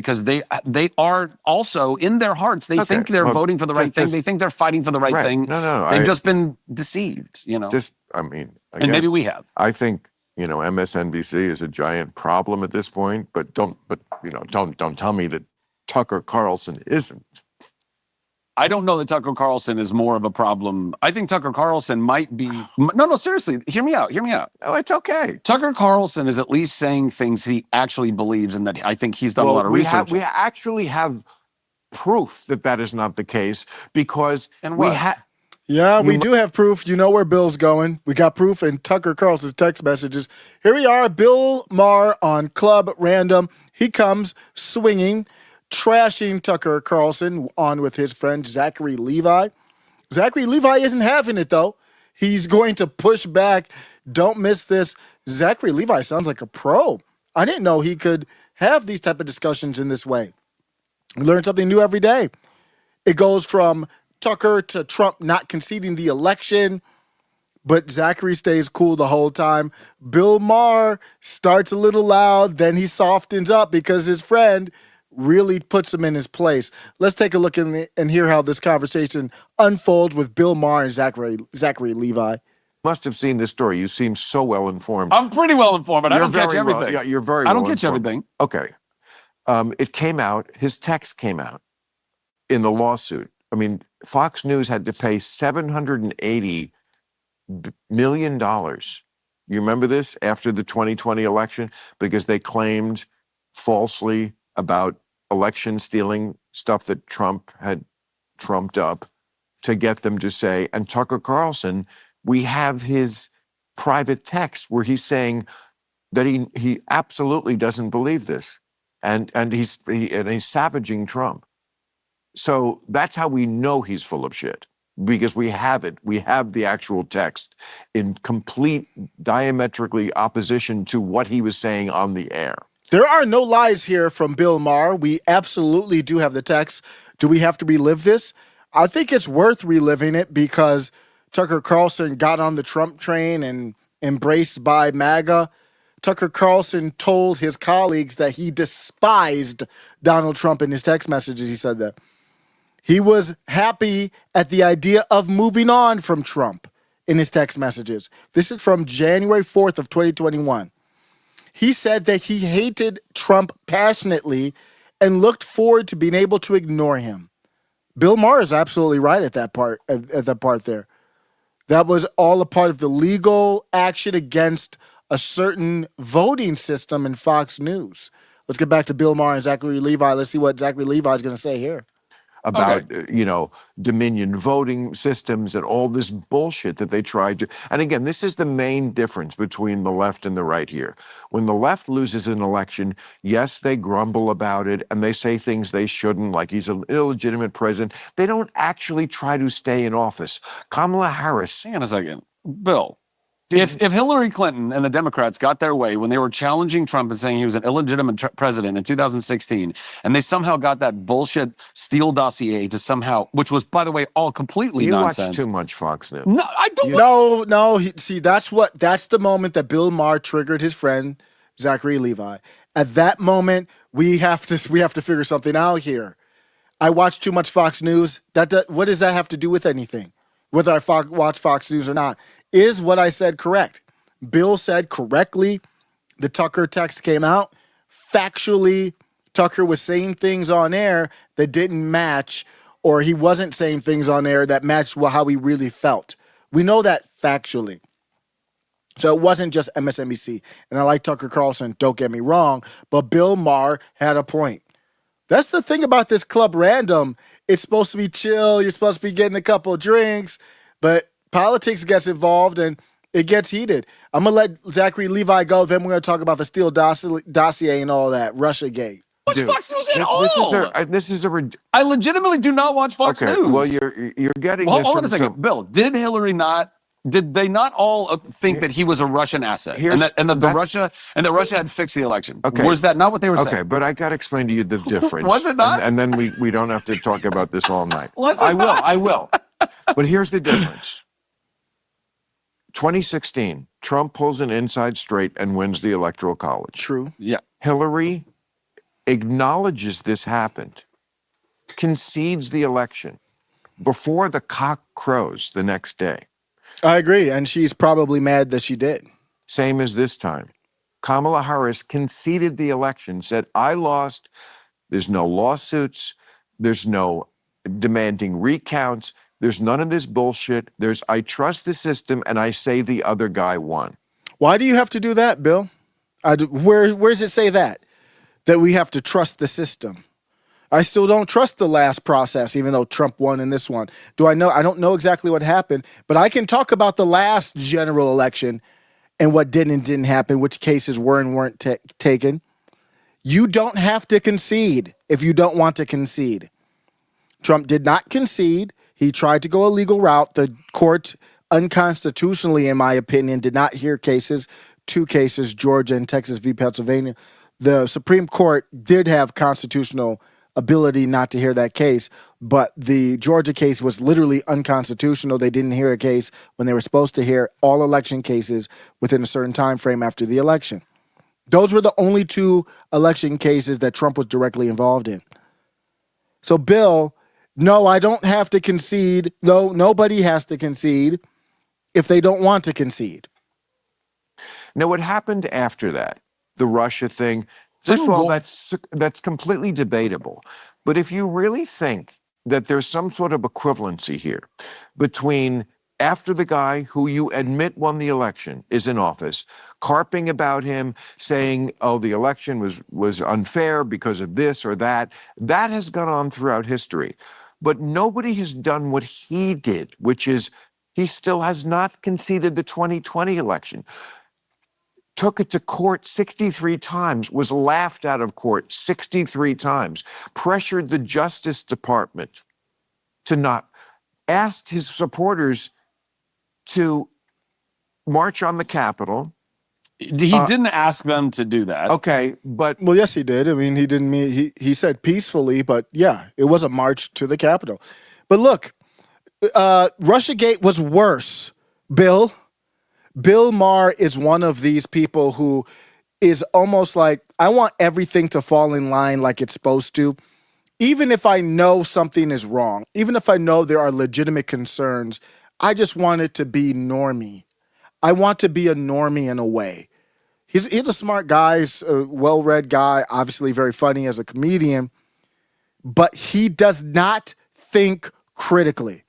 because they are also in their hearts. They think they're voting for the right thing. They think they're fighting for the right thing. No, they've just been deceived. I mean, again, and maybe we have. I think MSNBC is a giant problem at this point. But don't tell me that Tucker Carlson isn't. I don't know that Tucker Carlson is more of a problem. I think Tucker Carlson might be. No, seriously. Hear me out. Oh, it's okay. Tucker Carlson is at least saying things he actually believes, and that I think he's done a lot of research. We actually have proof that is not the case because we do have proof. You know where Bill's going. We got proof in Tucker Carlson's text messages. Here we are, Bill Maher on Club Random. He comes swinging, trashing Tucker Carlson on with his friend Zachary Levi. Zachary Levi isn't having it, though. He's going to push back. Don't miss this. Zachary Levi sounds like a pro. I didn't know he could have these type of discussions in this way. We learn something new every day. It goes from Tucker to Trump not conceding the election, but Zachary stays cool the whole time. Bill Maher starts a little loud, then he softens up because his friend really puts him in his place. Let's take a look and hear how this conversation unfolds with Bill Maher and Zachary Levi. Must have seen this story. You seem so well informed. I'm pretty well informed, but I don't catch everything. You're very I well don't catch everything. Okay. It came out, his text came out in the lawsuit. I mean, Fox News had to pay $780 million. You remember this after the 2020 election? Because they claimed falsely about election stealing stuff that Trump had trumped up to get them to say, and Tucker Carlson, we have his private text where he's saying that he absolutely doesn't believe this. And he's savaging Trump. So that's how we know he's full of shit, because we have it. We have the actual text in complete diametrically opposition to what he was saying on the air. There are no lies here from Bill Maher. We absolutely do have the text. Do we have to relive this? I think it's worth reliving it because Tucker Carlson got on the Trump train and embraced by MAGA. Tucker Carlson told his colleagues that he despised Donald Trump in his text messages. He said that. He was happy at the idea of moving on from Trump in his text messages. This is from January 4th of 2021. He said that he hated Trump passionately and looked forward to being able to ignore him. Bill Maher is absolutely right at that part there. That was all a part of the legal action against a certain voting system in Fox News. Let's get back to Bill Maher and Zachary Levi. Let's see what Zachary Levi is going to say here. About, Dominion voting systems and all this bullshit that they tried to. And again, this is the main difference between the left and the right here. When the left loses an election, yes, they grumble about it and they say things they shouldn't, like he's an illegitimate president. They don't actually try to stay in office. Kamala Harris. Hang on a second. Bill. If Hillary Clinton and the Democrats got their way when they were challenging Trump and saying he was an illegitimate president in 2016, and they somehow got that bullshit Steele dossier to somehow, which was, by the way, all completely nonsense. You watch too much Fox News. No, I don't. No. See, that's the moment that Bill Maher triggered his friend Zachary Levi. At that moment, we have to figure something out here. I watch too much Fox News. What does that have to do with anything? Whether I watch Fox News or not. Is what I said correct? Bill said correctly. The Tucker text came out. Factually, Tucker was saying things on air that didn't match, or he wasn't saying things on air that matched how he really felt. We know that factually. So it wasn't just MSNBC. And I like Tucker Carlson, don't get me wrong, but Bill Maher had a point. That's the thing about this Club Random. It's supposed to be chill. You're supposed to be getting a couple of drinks, but politics gets involved and it gets heated. I'm going to let Zachary Levi go. Then we're going to talk about the Steele dossier and all that, Russiagate. Watch Fox News at all. I legitimately do not watch Fox News. Well, you're getting this. Hold on a second. Bill, did they not all think that he was a Russian asset and that Russia had fixed the elelection? Okay. Was that not what they were saying? Okay, but I got to explain to you the difference. Was it not? And then we don't have to talk about this all night. I will. But here's the difference. 2016, Trump pulls an inside straight and wins the Electoral College. True. Yeah. Hillary acknowledges this happened, concedes the election before the cock crows the next day. I agree. And she's probably mad that she did. Same as this time. Kamala Harris conceded the election, said, I lost. There's no lawsuits. There's no demanding recounts. There's none of this bullshit. There's, I trust the system and I say the other guy won. Why do you have to do that, Bill? Where does it say that we have to trust the system? I still don't trust the last process, even though Trump won in this one. I don't know exactly what happened, but I can talk about the last general election and what did and didn't happen, which cases were and weren't taken. You don't have to concede if you don't want to concede. Trump did not concede. He tried to go a legal route. The court, unconstitutionally, in my opinion, did not hear cases, 2 cases, Georgia and Texas v. Pennsylvania. The Supreme Court did have constitutional ability not to hear that case, but the Georgia case was literally unconstitutional. They didn't hear a case when they were supposed to hear all election cases within a certain time frame after the election. Those were the only 2 election cases that Trump was directly involved in. So, Bill, no, I don't have to concede. No, nobody has to concede if they don't want to concede. Now, what happened after that, the Russia thing, first of all, that's completely debatable. But if you really think that there's some sort of equivalency here between after the guy who you admit won the election is in office, carping about him, saying, oh, the election was unfair because of this or that, that has gone on throughout history. But nobody has done what he did, which is he still has not conceded the 2020 election. Took it to court 63 times, was laughed out of court 63 times, pressured the Justice Department to not, asked his supporters to march on the Capitol. He didn't ask them to do that. Okay, but Well, yes, he did. I mean, he didn't mean he said peacefully, but yeah, it was a march to the Capitol. But look, Russiagate was worse, Bill. Bill Maher is one of these people who is almost like, I want everything to fall in line like it's supposed to. Even if I know something is wrong, even if I know there are legitimate concerns, I just want it to be normie. I want to be a normie in a way. He's a smart guy, he's a well-read guy, obviously very funny as a comedian, but he does not think critically.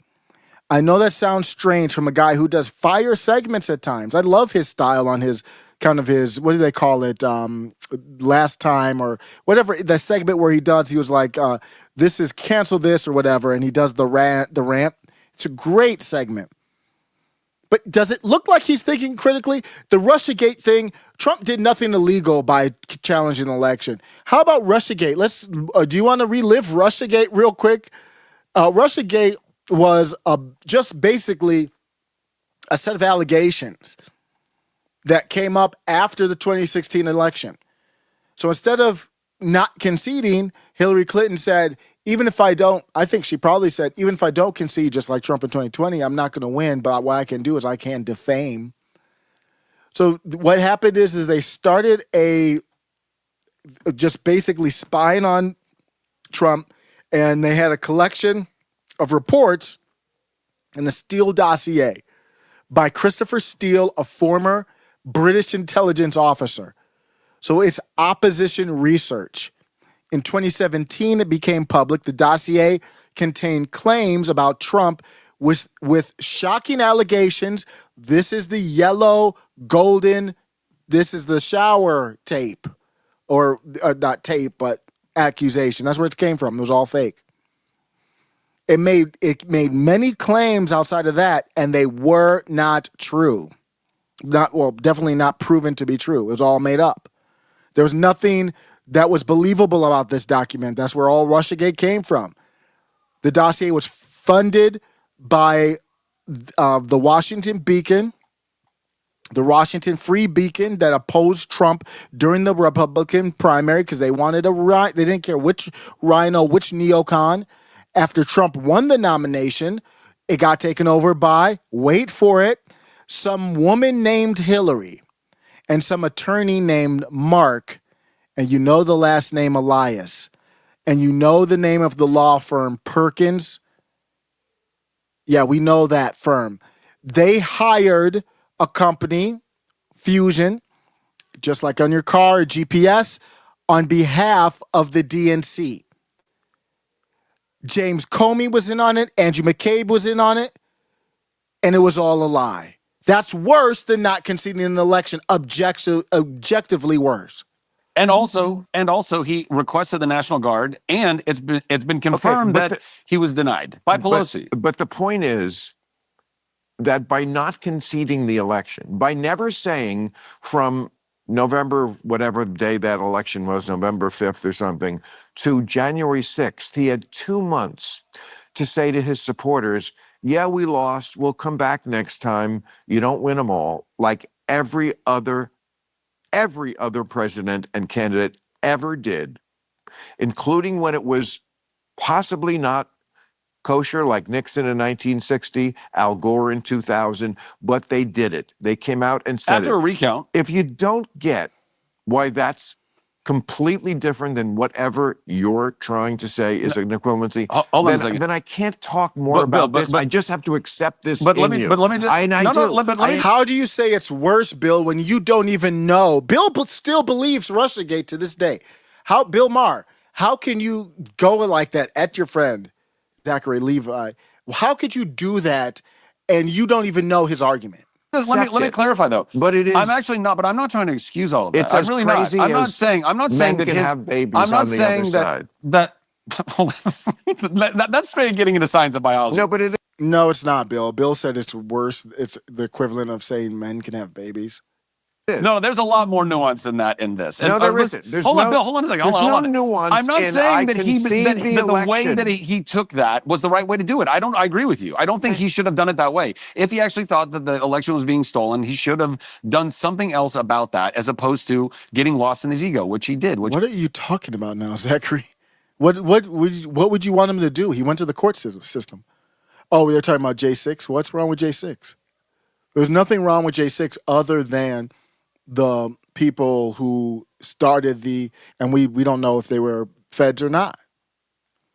I know that sounds strange from a guy who does fire segments at times. I love his style on his kind of his, what do they call it? Last time or whatever. The segment where he was like, this is cancel this or whatever. And he does the rant. It's a great segment. But does it look like he's thinking critically? The Russiagate thing, Trump did nothing illegal by challenging the election. How about Russiagate? Do you want to relive Russiagate real quick? Russiagate was just basically a set of allegations that came up after the 2016 election. So instead of not conceding, Hillary Clinton said, I think she probably said, even if I don't concede, just like Trump in 2020, I'm not going to win, but what I can do is I can defame. So what happened is they started just basically spying on Trump, and they had a collection of reports in the Steele dossier by Christopher Steele, a former British intelligence officer. So it's opposition research. In 2017, it became public. The dossier contained claims about Trump with shocking allegations. This is the yellow, golden, this is the shower tape. Or not tape, but accusation. That's where it came from. It was all fake. It made many claims outside of that, and they were not true. Definitely not proven to be true. It was all made up. There was nothing that was believable about this document. That's where all Russiagate came from. The dossier was funded by the Washington Beacon, the Washington Free Beacon that opposed Trump during the Republican primary because they wanted they didn't care which rhino, which neocon. After Trump won the nomination, it got taken over by, wait for it, some woman named Hillary and some attorney named Mark. and you know the last name Elias, and you know the name of the law firm Perkins, yeah, we know that firm. They hired a company, Fusion, just like on your car or GPS, on behalf of the DNC. James Comey was in on it, Andrew McCabe was in on it, and it was all a lie. That's worse than not conceding an election, objectively worse. And also, he requested the National Guard, and it's been confirmed that he was denied by Pelosi. But the point is that by not conceding the election, by never saying from November, whatever day that election was, November 5th or something, to January 6th, he had 2 months to say to his supporters, yeah, we lost. We'll come back next time. You don't win them all, like every other president and candidate ever did, including when it was possibly not kosher, like Nixon in 1960, Al Gore in 2000, but they did it. They came out and said After a recount. If you don't get why that's completely different than whatever you're trying to say is an equivalency, Hold on a second. then I can't talk more about this. I just have to accept this. But let me just. How do you say it's worse, Bill, when you don't even know? Bill still believes Russiagate to this day. Bill Maher, how can you go like that at your friend, Zachary Levi? How could you do that and you don't even know his argument? Let me clarify though. But it is. I'm actually not. But I'm not trying to excuse all of that. It's I'm really not. I'm not saying that can his. have babies I'm not on the saying other that side. that's straight getting into science of biology. No, but No, it's not, Bill. Bill said it's worse. It's the equivalent of saying men can have babies. No, there's a lot more nuance than that in this. No, there isn't. Hold on, Bill. Hold on a second. Hold on. Nuance. I'm not saying that the way election. that he took that was the right way to do it. I agree with you. I don't think he should have done it that way. If he actually thought that the election was being stolen, he should have done something else about that, as opposed to getting lost in his ego, which he did. What are you talking about now, Zachary? What would you want him to do? He went to the court system. Oh, they're talking about J6. What's wrong with J6? There's nothing wrong with J6 other than the people who started and we don't know if they were feds or not.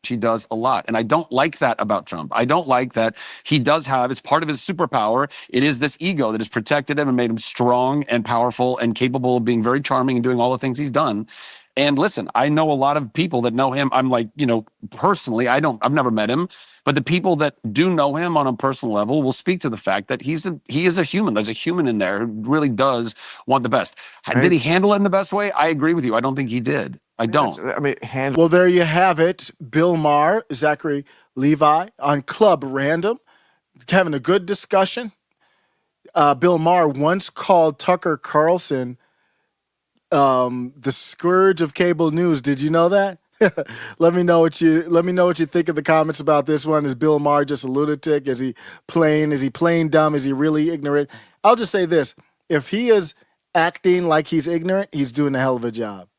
She does a lot. And I don't like that about Trump. I don't like that he does have, as part of his superpower, it is this ego that has protected him and made him strong and powerful and capable of being very charming and doing all the things he's done. And listen, I know a lot of people that know him. I'm like, personally, I've never met him, but the people that do know him on a personal level will speak to the fact that he is a human. There's a human in there who really does want the best. Right. Did he handle it in the best way? I agree with you. I don't think he did. I don't. Well, there you have it. Bill Maher, Zachary Levi on Club Random, having a good discussion. Bill Maher once called Tucker Carlson the scourge of cable news. Did you know that? Let me know what you think in the comments about this one. Is Bill Maher just a lunatic? Is he playing dumb? Is he really ignorant? I'll just say this. If he is acting like he's ignorant, he's doing a hell of a job.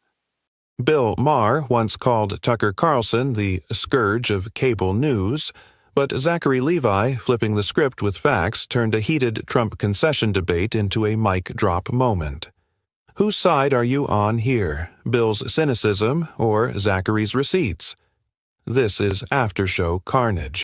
Bill Maher once called Tucker Carlson the scourge of cable news, but Zachary Levi, flipping the script with facts, turned a heated Trump concession debate into a mic drop moment. Whose side are you on here, Bill's cynicism or Zachary's receipts? This is After Show Carnage.